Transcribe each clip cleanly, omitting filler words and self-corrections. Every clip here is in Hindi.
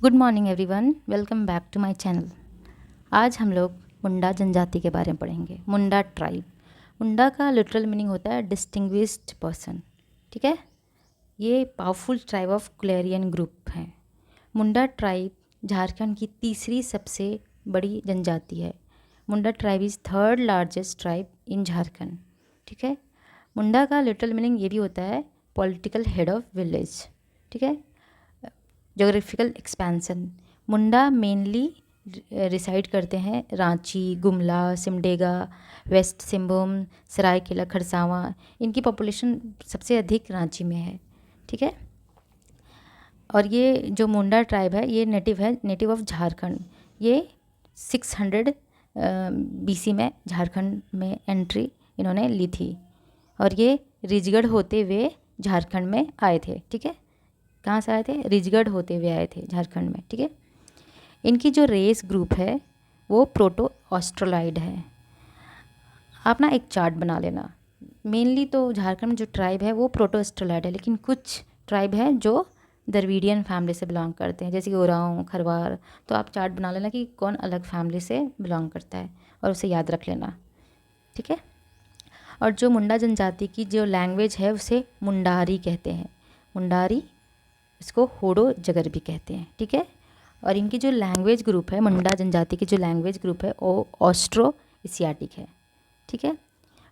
Good morning everyone, welcome back to my channel. आज हम लोग मुंडा जनजाति के बारे में पढ़ेंगे। मुंडा ट्राइब। मुंडा का लिटरल मीनिंग होता है डिस्टिंग्विश्ड पर्सन। ठीक है, ये powerful tribe of clarion group है। मुंडा ट्राइब झारखंड की तीसरी सबसे बड़ी जनजाति है। Munda tribe is third largest tribe in Jharkhand. ठीक है, मुंडा का लिटरल मीनिंग ये भी होता है पॉलिटिकल हेड ऑफ विलेज। ठीक है, जोग्राफिकल एक्सपेंसन। मुंडा मेनली रिसाइड करते हैं रांची, गुमला, सिमडेगा, वेस्ट सिंहभूम, सरायकेला खरसावां। इनकी पॉपुलेशन सबसे अधिक रांची में है। ठीक है, और ये जो मुंडा ट्राइब है ये नेटिव ऑफ झारखंड। ये 600 BC में झारखंड में एंट्री इन्होंने ली थी और ये रिजगढ़ होते हुए झारखंड में आए थे। ठीक है, कहाँ से आए थे? रिजगढ़ होते हुए आए थे झारखंड में। ठीक है, इनकी जो रेस ग्रुप है वो प्रोटो ऑस्ट्रोलाइड है। आप ना एक चार्ट बना लेना। मेनली तो झारखंड में जो ट्राइब है वो प्रोटो ऑस्ट्रोलाइड है, लेकिन कुछ ट्राइब है जो द्रविडियन फैमिली से बिलोंग करते हैं, जैसे कि ओरांव, खरवार। तो आप चार्ट बना लेना कि कौन अलग फैमिली से बिलोंग करता है और उसे याद रख लेना। ठीक है, और जो मुंडा जनजाति की जो लैंग्वेज है उसे मुंडारी कहते हैं। मुंडारी, इसको होडो जगर भी कहते हैं। ठीक है, और इनकी जो लैंग्वेज ग्रुप है, मुंडा जनजाति की जो लैंग्वेज ग्रुप है वो ऑस्ट्रो एशियाटिक है। ठीक है,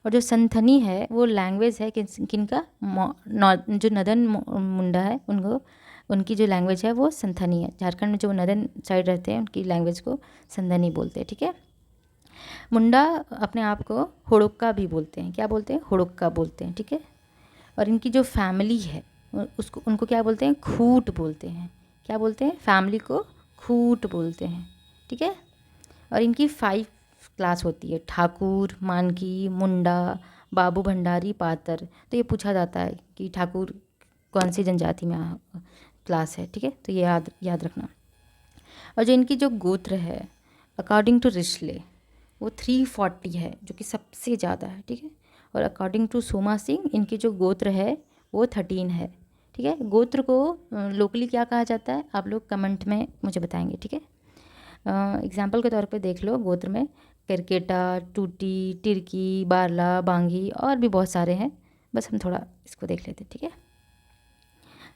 और जो संथनी है वो लैंग्वेज है किनका, जो नदन मुंडा है उनको, उनकी जो लैंग्वेज है वो संथनी है। झारखंड में जो नदन साइड रहते हैं उनकी लैंग्वेज को संथनी बोलते हैं। ठीक है, मुंडा अपने आप को हुड़ुक्का भी बोलते हैं। क्या बोलते हैं? हुड़ुक्का बोलते हैं। ठीक है, और इनकी जो फैमिली है उसको उनको क्या बोलते हैं? खूट बोलते हैं। क्या बोलते हैं? फैमिली को खूट बोलते हैं। ठीक है, और इनकी 5 क्लास होती है: ठाकुर, मानकी, मुंडा, बाबू भंडारी, पातर। तो ये पूछा जाता है कि ठाकुर कौन सी जनजाति में क्लास है। ठीक है, तो ये याद याद रखना। और जो इनकी जो गोत्र है अकॉर्डिंग टू रिशले वो 340 है, जो कि सबसे ज़्यादा है। ठीक है, और अकॉर्डिंग टू सोमा सिंह इनकी जो गोत्र है वो 13 है। ठीक है, गोत्र को लोकली क्या कहा जाता है आप लोग कमेंट में मुझे बताएंगे। ठीक है, एग्जाम्पल के तौर पे देख लो, गोत्र में करकेटा, टूटी, टिरकी, बारला, बांगी और भी बहुत सारे हैं। बस हम थोड़ा इसको देख लेते हैं। ठीक है,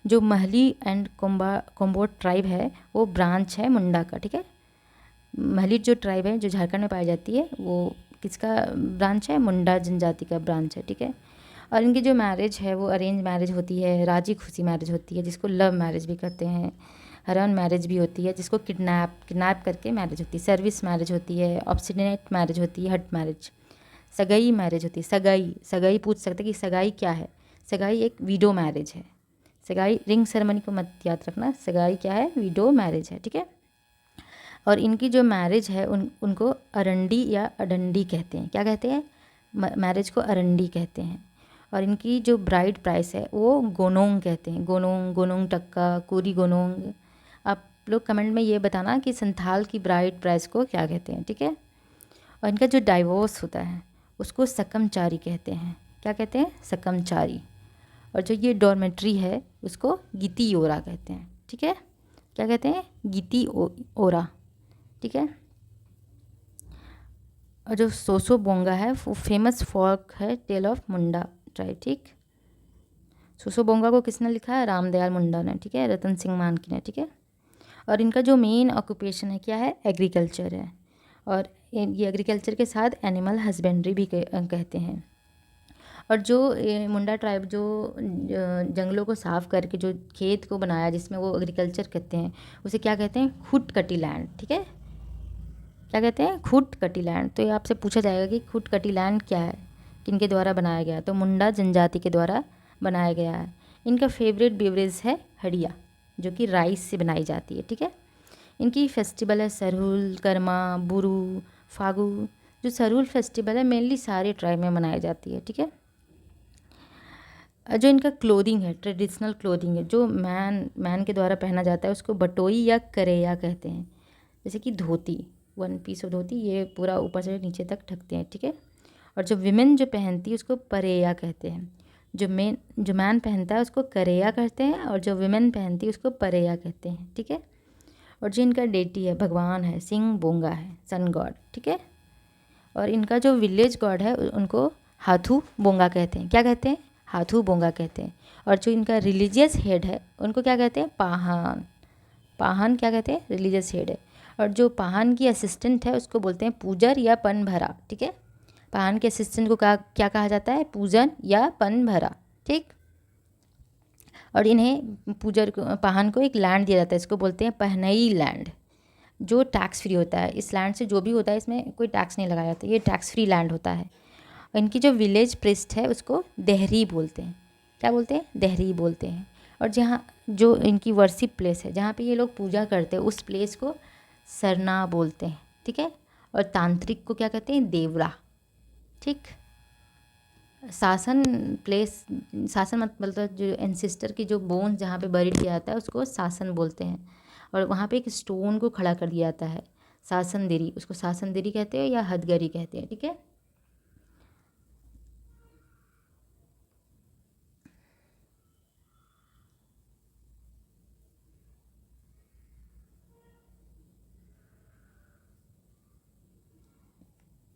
जो महली एंड कोम्बोट ट्राइब है वो ब्रांच है मुंडा का। ठीक है, महली जो ट्राइब है जो झारखंड में पाई जाती है वो किसका ब्रांच है? मुंडा जनजाति का ब्रांच है। ठीक है, और इनकी जो मैरिज है वो अरेंज मैरिज होती है, राजी खुशी मैरिज होती है जिसको लव मैरिज भी कहते हैं, हरन मैरिज भी होती है जिसको किडनैप करके मैरिज होती है, सर्विस मैरिज होती है, ऑब्स्टिनेट मैरिज होती है, हट मैरिज, सगाई मैरिज होती है। सगाई सगाई पूछ सकते कि सगाई क्या है? सगाई एक विडो मैरिज है। सगाई रिंग सेरेमनी को मत याद रखना, सगाई क्या है? विडो मैरिज है। ठीक है, और इनकी जो मैरिज है उनको अरंडी या अडंडी कहते हैं। क्या कहते हैं? मैरिज को अरंडी कहते हैं। और इनकी जो ब्राइड प्राइस है वो गोनोंग कहते हैं। गोनोंग, गोनोंग टक्का, कोरी गोनोंग। आप लोग कमेंट में ये बताना कि संथाल की ब्राइड प्राइस को क्या कहते हैं। ठीक है, और इनका जो डाइवोर्स होता है उसको सकमचारी कहते हैं। क्या कहते हैं? सकमचारी। और जो ये डॉर्मेट्री है उसको गीती ओरा कहते हैं। ठीक है, क्या कहते हैं? गीती ओरा। ठीक है, और जो सोसो बोंगा है वो फेमस फोक है टेल ऑफ मुंडा ट्राइब। ठीक, सोसो बोंगा को किसने लिखा है? रामदयाल मुंडा ने। ठीक है, रतन सिंह मानकी ने। ठीक है, और इनका जो मेन ऑक्यूपेशन है क्या है? एग्रीकल्चर है, और ये एग्रीकल्चर के साथ एनिमल हस्बेंड्री भी कहते हैं। और जो मुंडा ट्राइब जो जंगलों को साफ करके जो खेत को बनाया जिसमें वो एग्रीकल्चर करते हैं उसे क्या कहते हैं? खुट कटी लैंड। ठीक है, क्या कहते हैं? खुट कटी लैंड। तो ये आपसे पूछा जाएगा कि खुट कटी लैंड क्या है, किनके द्वारा बनाया गया? तो मुंडा जनजाति के द्वारा बनाया गया है। इनका फेवरेट बेवरेज है हड़िया, जो कि राइस से बनाई जाती है। ठीक है, इनकी फेस्टिवल है सरहुल, कर्मा, बुरू, फागू। जो सरहुल फेस्टिवल है मेनली सारे ट्राइब में मनाई जाती है। ठीक है, जो इनका क्लोथिंग है, ट्रेडिशनल क्लोथिंग है जो मैन के द्वारा पहना जाता है उसको बटोई या करेया कहते हैं। जैसे कि धोती, 1 पीस ऑफ धोती, ये पूरा ऊपर से नीचे तक ढकते हैं। ठीक है, और जो विमेन जो पहनती है उसको परेया कहते हैं। जो मैन पहनता है उसको करेया कहते हैं और जो विमेन पहनती है उसको परेया कहते हैं। ठीक है, और जो इनका डेटी है भगवान है, सिंह बोंगा है, सन गॉड, ठीक है। और इनका जो विलेज गॉड है उनको हाथू बोंगा कहते हैं। क्या कहते हैं? हाथू बोंगा कहते हैं। और जो इनका रिलीजियस हेड है उनको क्या कहते हैं? पाहान। पाहान क्या कहते हैं? रिलीजियस हेड है। और जो पाहान की असिस्टेंट है उसको बोलते हैं पूजर या पनभरा, ठीक है। पाहान के असिस्टेंट को क्या कहा जाता है? पूजन या पनभरा, ठीक। और इन्हें पाहान को एक लैंड दिया जाता है, इसको बोलते हैं पहनई लैंड, जो टैक्स फ्री होता है। इस लैंड से जो भी होता है इसमें कोई टैक्स नहीं लगाया जाता, ये टैक्स फ्री लैंड होता है। और इनकी जो विलेज प्रिस्ट है उसको देहरी बोलते हैं। क्या बोलते हैं? देहरी बोलते हैं। और जहाँ जो इनकी वर्शिप प्लेस है, जहाँ पे ये लोग पूजा करते हैं, उस प्लेस को सरना बोलते हैं, ठीक है। और तांत्रिक को क्या कहते हैं? देवरा, ठीक। शासन प्लेस, शासन मतलब जो एंसेस्टर की जो बोन्स जहाँ पे बरीड किया जाता है उसको शासन बोलते हैं। और वहाँ पे एक स्टोन को खड़ा कर दिया जाता है, शासनदेरी, उसको शासनदेरी कहते हैं या हथगरी कहते हैं, ठीक है।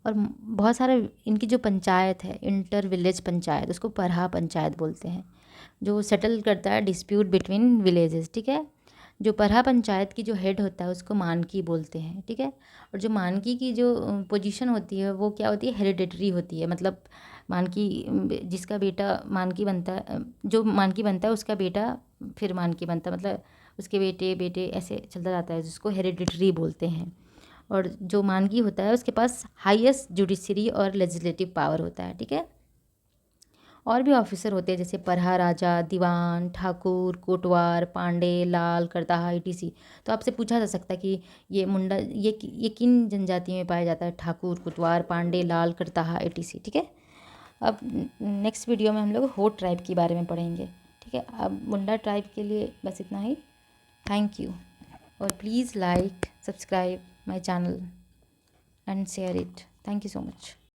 और बहुत सारे इनकी जो पंचायत है, इंटर विलेज पंचायत, उसको परहा पंचायत बोलते हैं, जो सेटल करता है डिस्प्यूट बिटवीन विलेजेस, ठीक है। जो परहा पंचायत की जो हेड होता है उसको मानकी बोलते हैं, ठीक है। और जो मानकी की जो पोजीशन होती है वो क्या होती है? हेरिडेटरी होती है। मतलब मानकी, जिसका बेटा मानकी बनता है, जो मानकी बनता है उसका बेटा फिर मानकी बनता है, मतलब उसके बेटे बेटे ऐसे चलता जाता है, जिसको हेरिडेटरी बोलते हैं। और जो मानकी होता है उसके पास हाईएस्ट जुडिशरी और लेजिस्लेटिव पावर होता है, ठीक है। और भी ऑफिसर होते हैं जैसे परहा राजा, दीवान, ठाकुर, कोटवार, पांडे, लाल, करताहा, ईटीसी। तो आपसे पूछा जा सकता है कि ये मुंडा ये किन जनजाति में पाया जाता है? ठाकुर, कोटवार, पांडे, लाल, करताहा, ईटीसी, ठीक है। अब नेक्स्ट वीडियो में हम लोग हो ट्राइब के बारे में पढ़ेंगे, ठीक है। अब मुंडा ट्राइब के लिए बस इतना ही। Thank you. और please like, subscribe my channel and share it. Thank you so much.